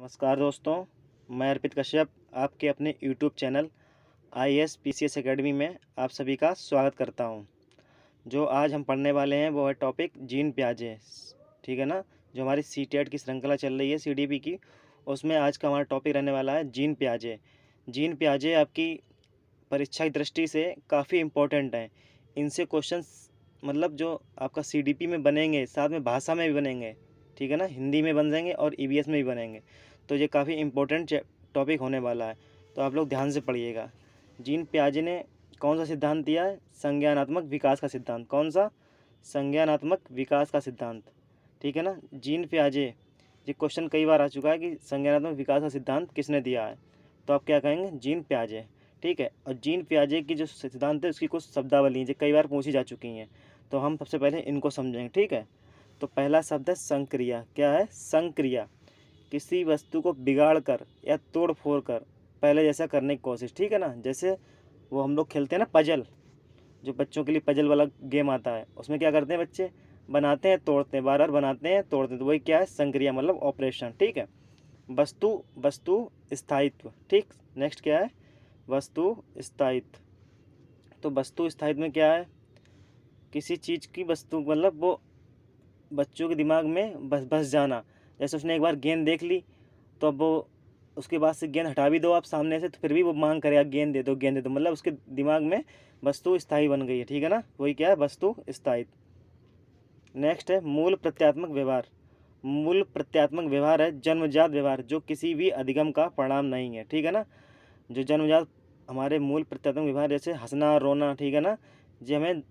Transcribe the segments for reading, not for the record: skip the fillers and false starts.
नमस्कार दोस्तों, मैं अर्पित कश्यप आपके अपने YouTube channel IAS PCS academy में आप सभी का स्वागत करता हूं। जो आज हम पढ़ने वाले हैं वो है टॉपिक जीन प्याजे। ठीक है ना। जो हमारी सीटेट की श्रृंखला चल रही है सीडीपी की, उसमें आज का हमारा टॉपिक रहने वाला है जीन प्याजे। जीन प्याजे आपकी परीक्षा की दृष्टि से काफ़ी इम्पोर्टेंट हैं। इनसे क्वेश्चंस मतलब जो आपका सीडीपी में बनेंगे, साथ में भाषा में भी बनेंगे। ठीक है ना, हिंदी में बन जाएंगे और ईवीएस में भी बनेंगे। तो ये काफ़ी इम्पोर्टेंट टॉपिक होने वाला है, तो आप लोग ध्यान से पढ़िएगा। जीन प्याजे ने कौन सा सिद्धांत दिया है? संज्ञानात्मक विकास का सिद्धांत। कौन सा? संज्ञानात्मक विकास का सिद्धांत। ठीक है ना। जीन प्याजे, ये क्वेश्चन कई बार आ चुका है कि संज्ञानात्मक विकास का सिद्धांत किसने दिया है, तो आप क्या कहेंगे? जीन प्याजे। ठीक है। और जीन प्याजे की जो सिद्धांत है उसकी कुछ शब्दावली जो कई बार पूछी जा चुकी हैं, तो हम सबसे पहले इनको समझेंगे। ठीक है। तो पहला शब्द है संक्रिया। क्या है? संक्रिया। किसी वस्तु को बिगाड़ कर या तोड़ फोड़ कर पहले जैसा करने की कोशिश। ठीक है ना। जैसे वो हम लोग खेलते हैं ना पजल, जो बच्चों के लिए पजल वाला गेम आता है, उसमें क्या करते हैं बच्चे? बनाते हैं, तोड़ते हैं, बार बार बनाते हैं, तोड़ते हैं, तो वही क्या है? संक्रिया मतलब ऑपरेशन। ठीक है। वस्तु, वस्तु स्थायित्व। ठीक। नेक्स्ट क्या है? वस्तु स्थायित्व। तो वस्तु स्थायित्व में क्या है? किसी चीज़ की वस्तु मतलब वो बच्चों के दिमाग में बस बस जाना। जैसे उसने एक बार गेंद देख ली, तो अब वो उसके बाद से गेंद हटा भी दो आप सामने से, तो फिर भी वो मांग करेगा गेंद दे दो, गेंद दे दो, मतलब उसके दिमाग में वस्तु स्थायी बन गई है। ठीक है ना। वही क्या है? वस्तु स्थायित्व। नेक्स्ट है मूल प्रत्यात्मक व्यवहार। मूल प्रत्यात्मक व्यवहार है जन्मजात व्यवहार जो किसी भी अधिगम का परिणाम नहीं है। ठीक है ना। जो जन्मजात हमारे मूल प्रत्यात्मक व्यवहार, जैसे हंसना रोना, ठीक है ना, जो हमें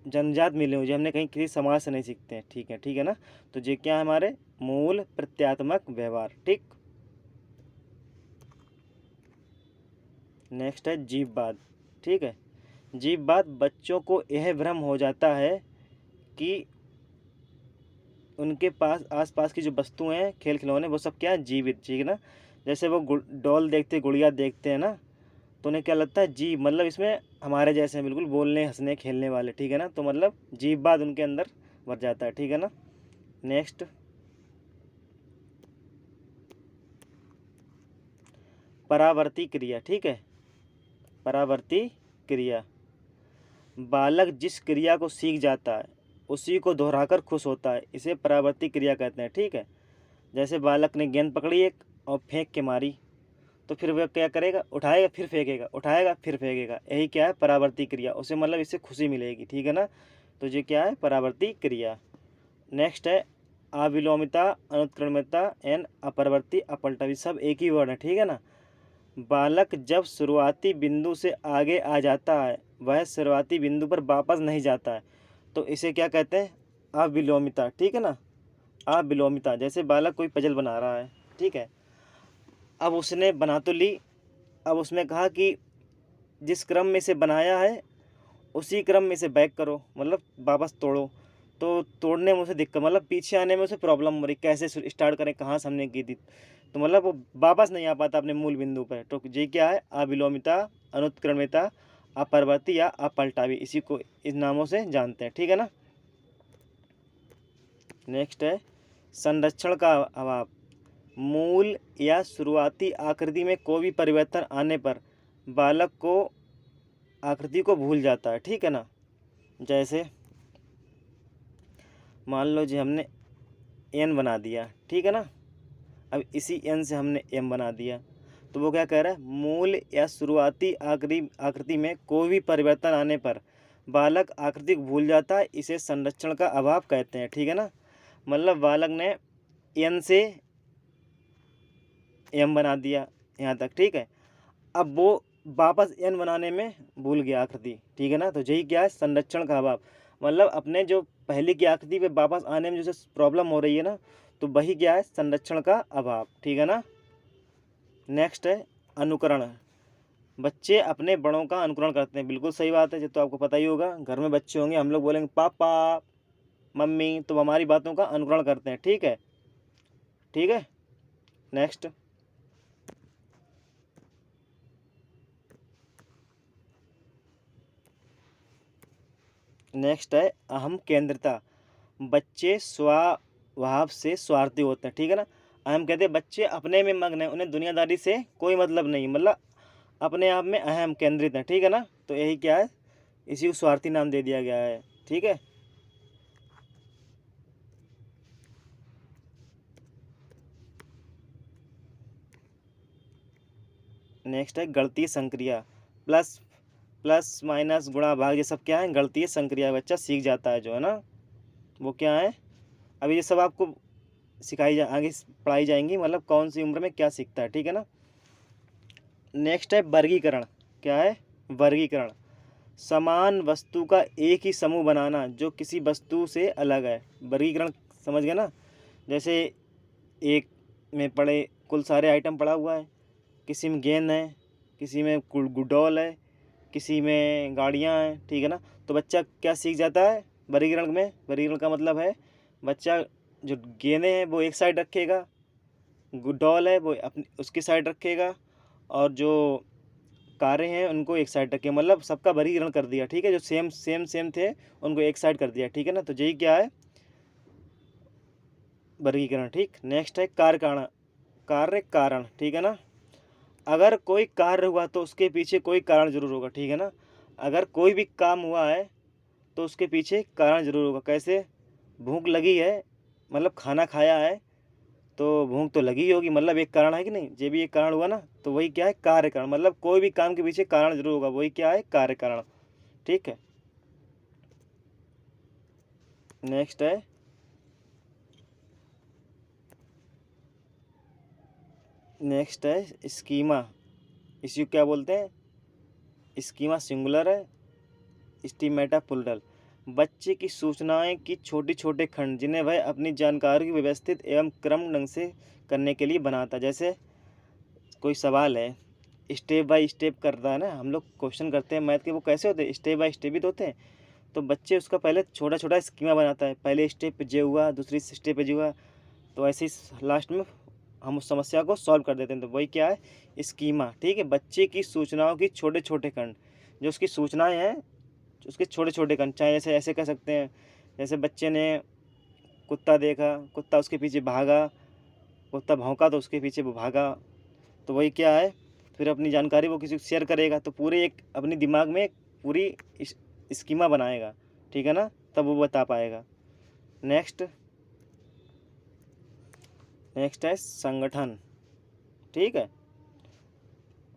जन्मजात मिले हुए, जो हमने कहीं किसी समाज से नहीं सीखते हैं। ठीक है। ठीक है ना। तो ये क्या है? हमारे मूल प्रत्यात्मक व्यवहार। ठीक। नेक्स्ट है जीववाद। ठीक है। जीववाद, बच्चों को यह भ्रम हो जाता है कि उनके पास आसपास की जो वस्तुएं हैं, खेल खिलौने, वो सब क्या है? जीवित। ठीक है ना। जैसे वो डॉल देखते, गुड़िया देखते हैं ना, तो उन्हें क्या लगता है? जीव, मतलब इसमें हमारे जैसे हैं, बिल्कुल बोलने हंसने खेलने वाले। ठीक है ना। तो मतलब जीववाद उनके अंदर भर जाता है। ठीक है ना। नेक्स्ट, परावर्ती क्रिया। ठीक है। परावर्ती क्रिया, बालक जिस क्रिया को सीख जाता है उसी को दोहराकर खुश होता है, इसे परावर्ती क्रिया कहते हैं। ठीक है। जैसे बालक ने गेंद पकड़ी एक और फेंक के मारी, तो फिर वह क्या करेगा? उठाएगा फिर फेंकेगा, उठाएगा फिर फेंकेगा। यही क्या है? परावर्ती क्रिया। उसे मतलब इससे खुशी मिलेगी। ठीक है ना। तो ये क्या है? परावर्ती क्रिया। नेक्स्ट है अविलोमिता, अनुत्क्रमणिता एंड अपरवर्ती अपलटा, सब एक ही वर्ड है। ठीक है ना। बालक जब शुरुआती बिंदु से आगे आ जाता है वह शुरुआती बिंदु पर वापस नहीं जाता है, तो इसे क्या कहते हैं? अविलोमिता। ठीक है ना। अविलोमिता। जैसे बालक कोई पजल बना रहा है, ठीक है, अब उसने बना तो ली, अब उसमें कहा कि जिस क्रम में इसे बनाया है उसी क्रम में इसे बैक करो, मतलब वापस तोड़ो। तो तोड़ने में उसे दिक्कत, मतलब पीछे आने में उसे प्रॉब्लम हो रही, कैसे स्टार्ट करें, कहाँ से हमने की थी, तो मतलब वो वापस नहीं आ पाता अपने मूल बिंदु पर। तो ये क्या है? अविलोमिता, अनुत्क्रमणिता, अपरवर्ती या अपलटावी, इसी को इस नामों से जानते हैं। ठीक है ना। नेक्स्ट है संरक्षण का अभाव। मूल या शुरुआती आकृति में कोई भी परिवर्तन आने पर बालक को आकृति को भूल जाता है। ठीक है ना। जैसे मान लो जी हमने एन बना दिया, ठीक है ना, अब इसी एन से हमने एम बना दिया, तो वो क्या कह रहा है? मूल या शुरुआती आकृति में कोई भी परिवर्तन आने पर बालक आकृति को भूल जाता है, इसे संरक्षण का अभाव कहते हैं। ठीक है ना। मतलब बालक ने एन से एम बना दिया यहाँ तक, ठीक है, अब वो वापस एन बनाने में भूल गया आकृति। ठीक है ना। तो यही क्या है? संरक्षण का अभाव। मतलब अपने जो पहले की आकृति पे वापस आने में जैसे प्रॉब्लम हो रही है ना, तो वही क्या है? संरक्षण का अभाव। ठीक है ना। नेक्स्ट है अनुकरण। बच्चे अपने बड़ों का अनुकरण करते हैं, बिल्कुल सही बात है। ये तो आपको पता ही होगा, घर में बच्चे होंगे, हम लोग बोलेंगे पापा मम्मी, तो हमारी बातों का अनुकरण करते हैं। ठीक है। ठीक है। नेक्स्ट, नेक्स्ट है अहम केंद्रता। बच्चे स्वभाव से स्वार्थी होते हैं। ठीक है ना। हम कहते हैं बच्चे अपने में मग्न हैं, उन्हें दुनियादारी से कोई मतलब नहीं, मतलब अपने आप में अहम केंद्रित है, ठीक है ना। तो यही क्या है, इसी को स्वार्थी नाम दे दिया गया है, ठीक है। नेक्स्ट है गणितीय संक्रिया। प्लस प्लस माइनस गुणा भाग ये सब क्या है, गणितीय संक्रिया बच्चा सीख जाता है जो है ना, वो क्या है। अभी ये सब आपको आगे पढ़ाई जाएंगी, मतलब कौन सी उम्र में क्या सीखता है, ठीक है ना। नेक्स्ट है वर्गीकरण। क्या है, वर्गीकरण। समान वस्तु का एक ही समूह बनाना जो किसी वस्तु से अलग है, वर्गीकरण, समझ गए ना। जैसे एक में पड़े कुल सारे आइटम पड़ा हुआ है, किसी में गेंद है, किसी में गुडॉल है, किसी में गाड़ियाँ हैं, ठीक है ना। तो बच्चा क्या सीख जाता है वर्गीकरण में, वर्गीकरण का मतलब है बच्चा जो गेंदें हैं वो एक साइड रखेगा, डॉल है वो अपनी उसकी साइड रखेगा, और जो कारें हैं उनको एक साइड रखेगा, मतलब सबका वर्गीकरण कर दिया, ठीक है। जो सेम सेम सेम थे उनको एक साइड कर दिया, ठीक है ना। तो यही क्या है, वर्गीकरण, ठीक। नेक्स्ट है कार्य कारण, कार्य कारण, ठीक है ना। अगर कोई कार्य हुआ तो उसके पीछे कोई कारण जरूर होगा, ठीक है ना। अगर कोई भी काम हुआ है तो उसके पीछे कारण जरूर होगा। कैसे, भूख लगी है, मतलब खाना खाया है तो भूख तो लगी ही होगी, मतलब एक कारण है कि नहीं, ये भी एक कारण हुआ ना। तो वही क्या है, कार्य कारण, मतलब कोई भी काम के पीछे कारण जरूर होगा, वही क्या है, कार्य कारण, ठीक है। नेक्स्ट है स्कीमा। इसी को क्या बोलते हैं, स्कीमा सिंगुलर है, स्टीमेटा प्लूरल। बच्चे की सूचनाएं की छोटे छोटे खंड जिन्हें वह अपनी जानकारी को व्यवस्थित एवं क्रम ढंग से करने के लिए बनाता है। जैसे कोई सवाल है, स्टेप बाय स्टेप करता है ना, हम लोग क्वेश्चन करते हैं मैथ के, वो कैसे होते हैं, स्टेप बाय स्टेप ही तो होते हैं। तो बच्चे उसका पहले छोटा छोटा स्कीमा बनाता है, पहले स्टेप पे जे हुआ, दूसरी स्टेप पे जे हुआ, तो ऐसे ही लास्ट में हम उस समस्या को सॉल्व कर देते हैं। तो वही क्या है, स्कीमा, ठीक है। बच्चे की सूचनाओं की छोटे छोटे खंड, जो उसकी सूचनाएं हैं उसके छोटे छोटे खंड, चाहे जैसे ऐसे कह सकते हैं, जैसे बच्चे ने कुत्ता देखा, कुत्ता उसके पीछे भागा, कुत्ता भौंका तो उसके पीछे वो भागा। तो वही क्या है, फिर अपनी जानकारी वो किसी को शेयर करेगा तो पूरे एक अपनी दिमाग में एक पूरी स्कीमा बनाएगा, ठीक है ना, तब वो बता पाएगा। नेक्स्ट नेक्स्ट है संगठन, ठीक है।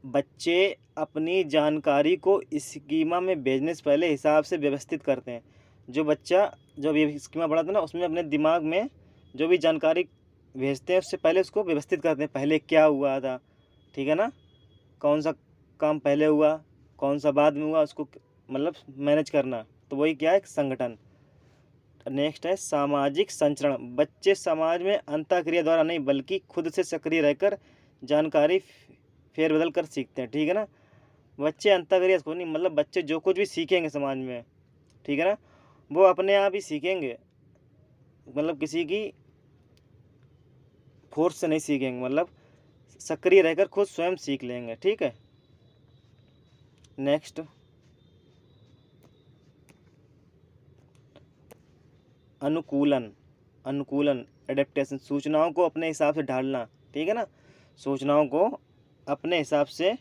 बच्चे अपनी जानकारी को स्कीमा में भेजने से पहले हिसाब से व्यवस्थित करते हैं। जो बच्चा जब ये स्कीमा बनाता है ना, उसमें अपने दिमाग में जो भी जानकारी भेजते हैं उससे पहले उसको व्यवस्थित करते हैं, पहले क्या हुआ था, ठीक है ना, कौन सा काम पहले हुआ, कौन सा बाद में हुआ, उसको मतलब मैनेज करना। तो वही क्या है, एक संगठन। नेक्स्ट है सामाजिक संचरण। बच्चे समाज में अंतःक्रिया द्वारा नहीं बल्कि खुद से सक्रिय रहकर जानकारी फेरबदल कर सीखते हैं, ठीक है ना। बच्चे अंतःक्रिया को नहीं, मतलब बच्चे जो कुछ भी सीखेंगे समाज में, ठीक है ना, वो अपने आप ही सीखेंगे, मतलब किसी की फोर्स से नहीं सीखेंगे, मतलब सक्रिय रहकर खुद स्वयं सीख लेंगे, ठीक है। नेक्स्ट अनुकूलन, अनुकूलन एडेप्टेशन, सूचनाओं को अपने हिसाब से ढालना, ठीक है ना, सूचनाओं को अपने हिसाब से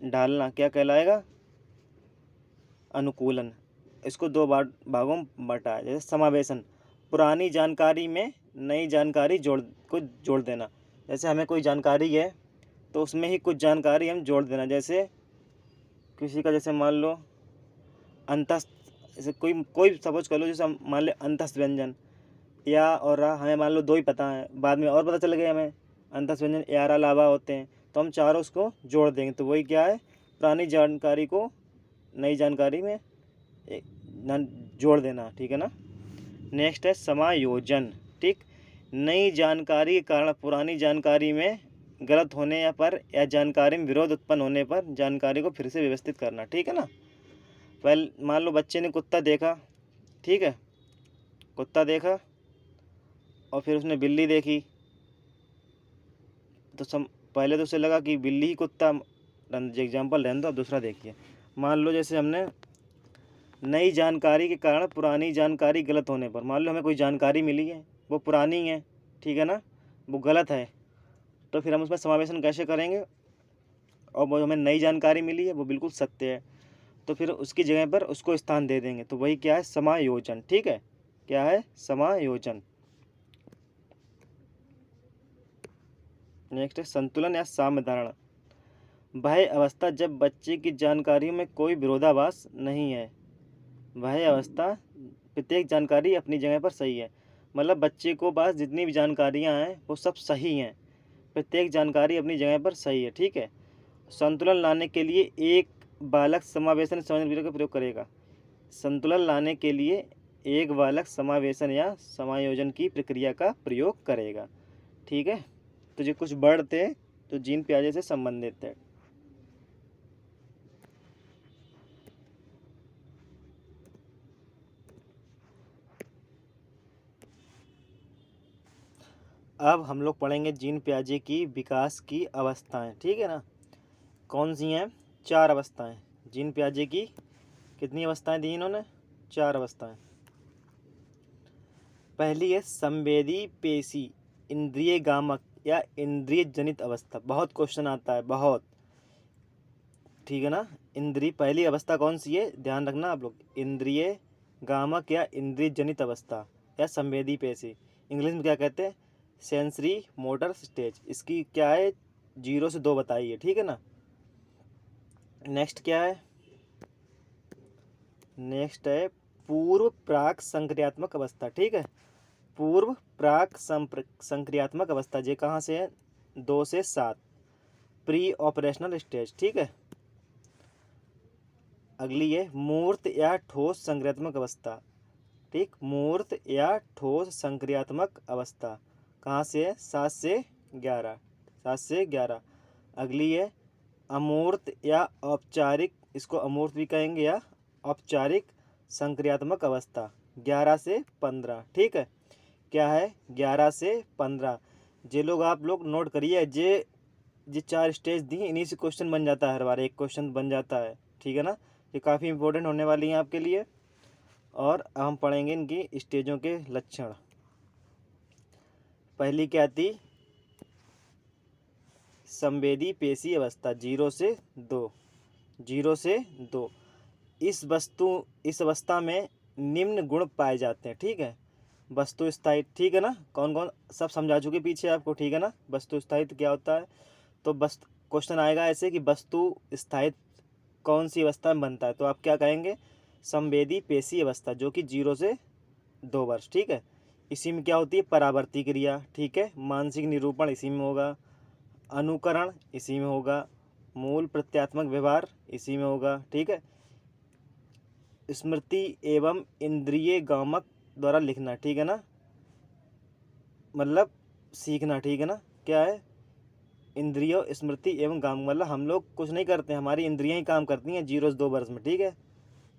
ढालना क्या कहलाएगा, अनुकूलन। इसको दो भागों में बांटा है। जैसे समावेशन, पुरानी जानकारी में नई जानकारी जोड़ देना। जैसे हमें कोई जानकारी है तो उसमें ही कुछ जानकारी हम जोड़ देना। जैसे किसी का, जैसे मान लो अंतस्थ, जैसे कोई कोई सपोज कर लो, जैसे हम मान ले अंतस्थ व्यंजन, या और रा हमें मान लो दो ही पता है, बाद में और पता चल गया हमें अंतस्थ व्यंजन या रा लावा होते हैं, तो हम चारों उसको जोड़ देंगे। तो वही क्या है, पुरानी जानकारी को नई जानकारी में जोड़ देना, ठीक है ना। नेक्स्ट है समायोजन, ठीक। नई जानकारी के कारण पुरानी जानकारी में गलत होने या जानकारी में विरोध उत्पन्न होने पर जानकारी को फिर से व्यवस्थित करना, ठीक है ना। पहले मान लो बच्चे ने कुत्ता देखा, ठीक है, कुत्ता देखा और फिर उसने बिल्ली देखी, तो पहले तो उसे लगा कि बिल्ली ही कुत्ता, एग्जाम्पल रहने दो, अब दूसरा देखिए। मान लो जैसे हमने नई जानकारी के कारण पुरानी जानकारी गलत होने पर, मान लो हमें कोई जानकारी मिली है वो पुरानी है, ठीक है ना, वो गलत है, तो फिर हम उसमें समावेशन कैसे करेंगे, और वो हमें नई जानकारी मिली है वो बिल्कुल सत्य है, तो फिर उसकी जगह पर उसको स्थान दे देंगे। तो वही क्या है, समायोजन। ठीक है, क्या है, समायोजन। नेक्स्ट है संतुलन या साम्य धारणा। वह अवस्था जब बच्चे की जानकारियों में कोई विरोधाभास नहीं है। वह अवस्था, प्रत्येक जानकारी अपनी जगह पर सही है, मतलब बच्चे को पास जितनी भी जानकारियां हैं वो सब सही हैं, प्रत्येक जानकारी अपनी जगह पर सही है। ठीक है, संतुलन लाने के लिए एक बालक समावेशन संयोजन विधि का प्रयोग करेगा। संतुलन लाने के लिए एक बालक समावेशन या समायोजन की प्रक्रिया का प्रयोग करेगा। ठीक है, तो ये कुछ वर्ड थे जो जीन पियाजे से संबंधित थे। अब हम लोग पढ़ेंगे जीन पियाजे की विकास की अवस्थाएं। ठीक है ना, कौन सी हैं, 4 अवस्थाएं। जीन पियाजे की कितनी अवस्थाएं दी इन्होंने, 4 अवस्थाएं। पहली है संवेदी पेशी इंद्रिय गामक या इंद्रिय जनित अवस्था। बहुत क्वेश्चन आता है, बहुत। ठीक है ना, इंद्रिय पहली अवस्था कौन सी है, ध्यान रखना आप लोग, इंद्रिय गामक या इंद्रिय जनित अवस्था या संवेदी पेशी। इंग्लिश में क्या कहते हैं, सेंसरी मोटर स्टेज। इसकी क्या है, 0 से 2 बताइए। ठीक है ना, नेक्स्ट क्या है, नेक्स्ट है पूर्व प्राक संक्रियात्मक अवस्था। ठीक है, पूर्व प्राक संक्रियात्मक अवस्था, ये कहाँ से है, 2 से 7, प्री ऑपरेशनल स्टेज। ठीक है, अगली है मूर्त या ठोस संक्रियात्मक अवस्था। ठीक, मूर्त या ठोस संक्रियात्मक अवस्था कहाँ से है, 7 से 11, 7 से 11। अगली है अमूर्त या औपचारिक, इसको अमूर्त भी कहेंगे, या औपचारिक संक्रियात्मक अवस्था, 11 से 15। ठीक है, क्या है, 11 से 15। जे लोग आप लोग नोट करिए, जे 4 स्टेज दी, इन्हीं से क्वेश्चन बन जाता है, हर बार एक क्वेश्चन बन जाता है। ठीक है ना, ये काफ़ी इंपॉर्टेंट होने वाली हैं आपके लिए। और हम पढ़ेंगे इनकी स्टेजों के लक्षण। पहली क्या थी, संवेदी पेशी अवस्था, 0 से 2, 0 से 2। इस अवस्था में निम्न गुण पाए जाते हैं। ठीक है, वस्तु स्थायित्व। ठीक है ना, कौन कौन सब समझा चुके पीछे आपको। ठीक है ना, वस्तु स्थायित्व क्या होता है, तो बस क्वेश्चन आएगा ऐसे कि वस्तु स्थायित्व कौन सी अवस्था में बनता है, तो आप क्या कहेंगे, संवेदी पेशी अवस्था, जो कि 0 से 2 वर्ष। ठीक है, इसी में क्या होती है, परावर्ती क्रिया। ठीक है, मानसिक निरूपण इसी में होगा, अनुकरण इसी में होगा, मूल प्रत्यात्मक व्यवहार इसी में होगा। ठीक है, स्मृति एवं इंद्रिय गामक द्वारा लिखना। ठीक है ना, मतलब सीखना। ठीक है ना, क्या है, इंद्रियों स्मृति एवं गामक, मतलब हम लोग कुछ नहीं करते, हमारी इंद्रियां ही काम करती हैं 0 से 2 वर्ष में। ठीक है,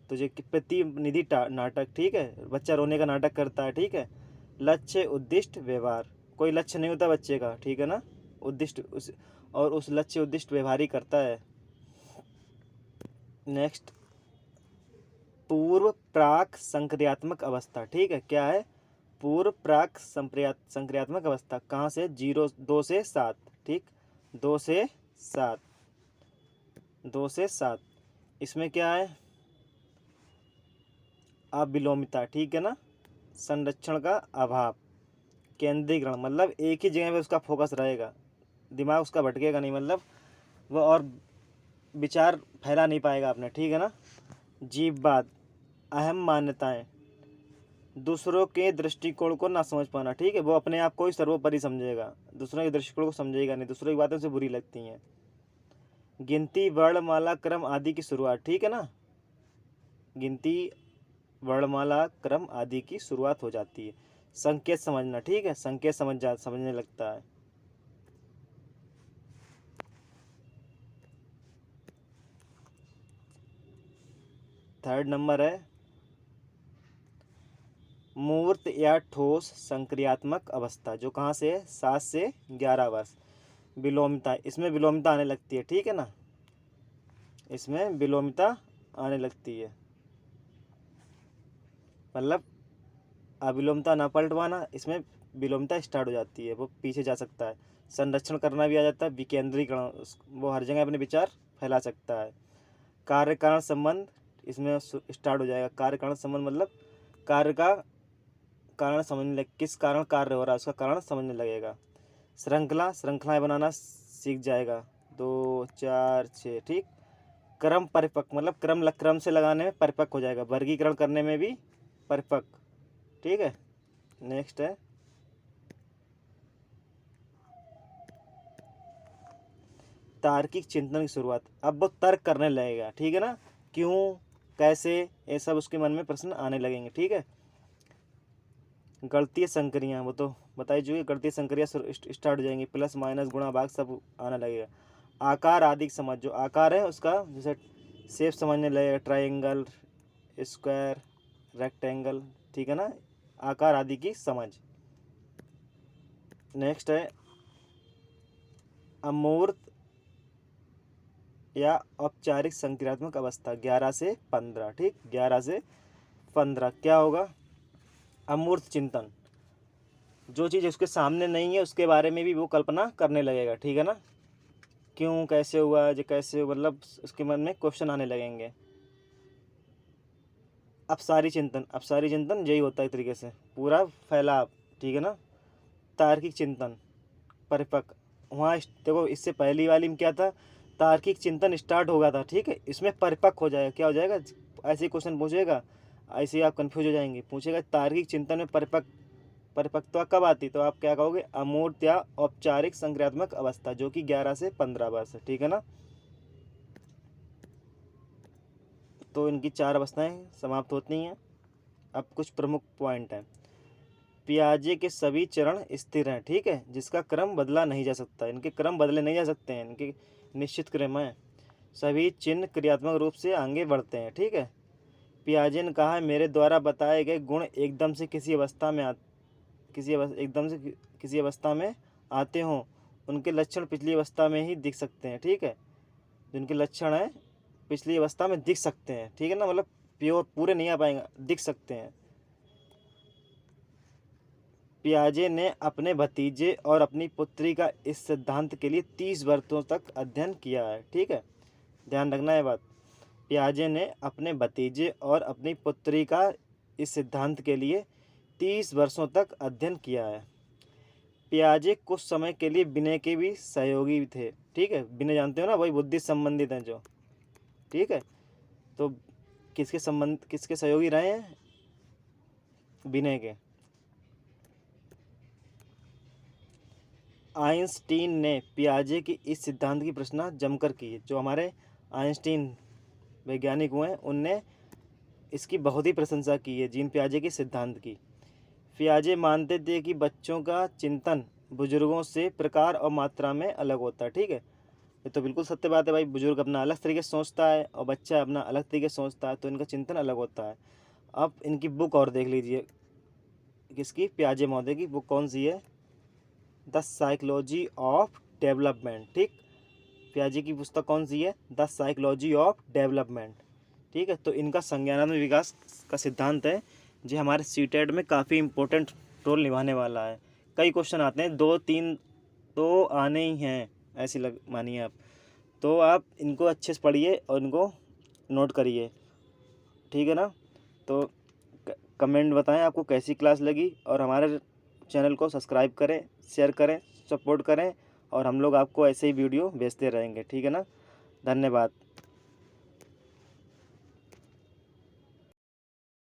तो ये प्रतिनिधि नाटक। ठीक है, बच्चा रोने का नाटक करता है। ठीक है, लक्ष्य उद्दिष्ट व्यवहार, कोई लक्ष्य नहीं होता बच्चे का। ठीक है ना, उद्दिष्ट उस लक्ष्य उद्दिष्ट व्यवहार ही करता है। नेक्स्ट, पूर्व प्राक संक्रियात्मक अवस्था। ठीक है, क्या है, पूर्व प्राक संक्रियात्मक अवस्था कहाँ से, 2 से 7। ठीक, 2 से 7, 2 से 7। इसमें क्या है, अविलोमिता। ठीक है ना, संरक्षण का अभाव, केंद्रीकरण, मतलब एक ही जगह पे उसका फोकस रहेगा, दिमाग उसका भटकेगा नहीं, मतलब वह और विचार फैला नहीं पाएगा अपने। ठीक है ना, जीववाद, अहम मान्यताएं, दूसरों के दृष्टिकोण को ना समझ पाना। ठीक है, वो अपने आप को ही सर्वोपरि समझेगा, दूसरों के दृष्टिकोण को समझेगा नहीं, दूसरों की बातें उसे बुरी लगती हैं। गिनती, वर्णमाला, क्रम आदि की शुरुआत। ठीक है ना, गिनती, वर्णमाला, क्रम आदि की शुरुआत हो जाती है। संकेत समझना। ठीक है, संकेत समझने लगता है। थर्ड नंबर है मूर्त या ठोस संक्रियात्मक अवस्था, जो कहाँ से है, 7 से 11 वर्ष। विलोमिता, इसमें विलोमिता आने लगती है। ठीक है ना, इसमें विलोमिता आने लगती है, मतलब अविलोमिता ना पलटवाना, इसमें विलोमिता स्टार्ट हो जाती है, वो पीछे जा सकता है। संरक्षण करना भी आ जाता है, विकेंद्रीकरण, वो हर जगह अपने विचार फैला सकता है। कार्य कारण संबंध इसमें स्टार्ट हो जाएगा। कार्य कारण संबंध मतलब कार्य का कारण समझने लगे, किस कारण कार्य हो रहा है उसका कारण समझने लगेगा। श्रृंखलाएं बनाना सीख जाएगा। 2 4 6 ठीक। क्रम परिपक्व मतलब क्रम से लगाने में परिपक्व हो जाएगा, वर्गीकरण करने में भी परिपक्व। ठीक है, नेक्स्ट है तार्किक चिंतन की शुरुआत। अब वो तर्क करने लगेगा, ठीक है ना, क्यों कैसे ये सब उसके मन में प्रश्न आने लगेंगे। ठीक है, गणितीय संक्रियाँ वो तो बताई चुकी, गणितीय संक्रिया स्टार्ट हो जाएंगी, प्लस माइनस गुणा भाग सब आने लगेगा। आकार आदि की समझ, जो आकार है उसका जैसे शेप समझने लगेगा, ट्रायंगल, स्क्वायर, रेक्टेंगल, ठीक है ना, आकार आदि की समझ। नेक्स्ट है अमूर्त या औपचारिक संक्रियात्मक अवस्था 11 से 15। ठीक, 11 से 15 क्या होगा? अमूर्त चिंतन, जो चीज़ उसके सामने नहीं है उसके बारे में भी वो कल्पना करने लगेगा। ठीक है ना, क्यों कैसे हुआ, जो कैसे मतलब उसके मन में क्वेश्चन आने लगेंगे। अपसारी चिंतन यही होता है एक तरीके से पूरा फैलाव। ठीक है ना, तार्किक चिंतन परिपक्व, वहाँ देखो इससे पहली वाली में क्या था, तार्किक चिंतन स्टार्ट हो गया था। ठीक है, इसमें परिपक्व हो जाएगा, क्या हो जाएगा, ऐसे ही क्वेश्चन पूछेगा, ऐसे ही आप कंफ्यूज हो जाएंगे। पूछेगा तार्किक चिंतन में परिपक्वता कब आती, तो आप क्या कहोगे, अमूर्त या औपचारिक संक्रियात्मक अवस्था, जो कि 11 से 15 वर्ष है। ठीक है ना, तो इनकी 4 अवस्थाएं समाप्त होती हैं। अब कुछ प्रमुख पॉइंट हैं। पियाजे के सभी चरण स्थिर हैं, ठीक है, जिसका क्रम बदला नहीं जा सकता, इनके क्रम बदले नहीं जा सकते हैं, इनके निश्चित क्रम हैं। सभी चिन्ह क्रियात्मक रूप से आगे बढ़ते हैं। ठीक है, पियाजे ने कहा है, मेरे द्वारा बताए गए गुण एकदम से किसी अवस्था में आते हों, उनके लक्षण पिछली अवस्था में ही दिख सकते हैं। ठीक है, जिनके लक्षण हैं पिछली अवस्था में दिख सकते हैं। ठीक है ना, मतलब प्योर पूरे नहीं आ पाएंगे, दिख सकते हैं। पियाजे ने अपने भतीजे और अपनी पुत्री का इस सिद्धांत के लिए 30 वर्षों तक अध्ययन किया है। ठीक है, ध्यान रखना है बात। पियाजे ने अपने भतीजे और अपनी पुत्री का इस सिद्धांत के लिए 30 वर्षों तक अध्ययन किया है। पियाजे कुछ समय के लिए विनय के भी सहयोगी थे। ठीक है, विनय जानते हो ना, वही बुद्धि संबंधित हैं जो। ठीक है, तो किसके सहयोगी रहे हैं, विनय के। आइंस्टीन ने पियाजे की इस सिद्धांत की प्रश्न जमकर की। जो हमारे आइंस्टीन वैज्ञानिक हुए हैं उनने इसकी बहुत ही प्रशंसा की है, जीन पियाजे के सिद्धांत की। पियाजे मानते थे कि बच्चों का चिंतन बुजुर्गों से प्रकार और मात्रा में अलग होता है। ठीक है, ये तो बिल्कुल सत्य बात है भाई, बुजुर्ग अपना अलग तरीके से सोचता है और बच्चा अपना अलग तरीके से सोचता है, तो इनका चिंतन अलग होता है। अब इनकी बुक और देख लीजिए, किसकी, पियाजे महोदय की बुक कौन सी है, द साइकोलॉजी ऑफ डेवलपमेंट। ठीक, पियाजे की पुस्तक कौन सी है, द साइकोलॉजी ऑफ डेवलपमेंट। ठीक है, तो इनका संज्ञानात्मक विकास का सिद्धांत है जो हमारे सीटेट में काफ़ी इंपॉर्टेंट रोल निभाने वाला है। कई क्वेश्चन आते हैं, 2 3 तो आने ही हैं, ऐसी लग मानिए आप, तो आप इनको अच्छे से पढ़िए और इनको नोट करिए। ठीक है ना, तो कमेंट बताएं आपको कैसी क्लास लगी, और हमारे चैनल को सब्सक्राइब करें, शेयर करें, सपोर्ट करें, और हम लोग आपको ऐसे ही वीडियो भेजते रहेंगे। ठीक है ना, धन्यवाद।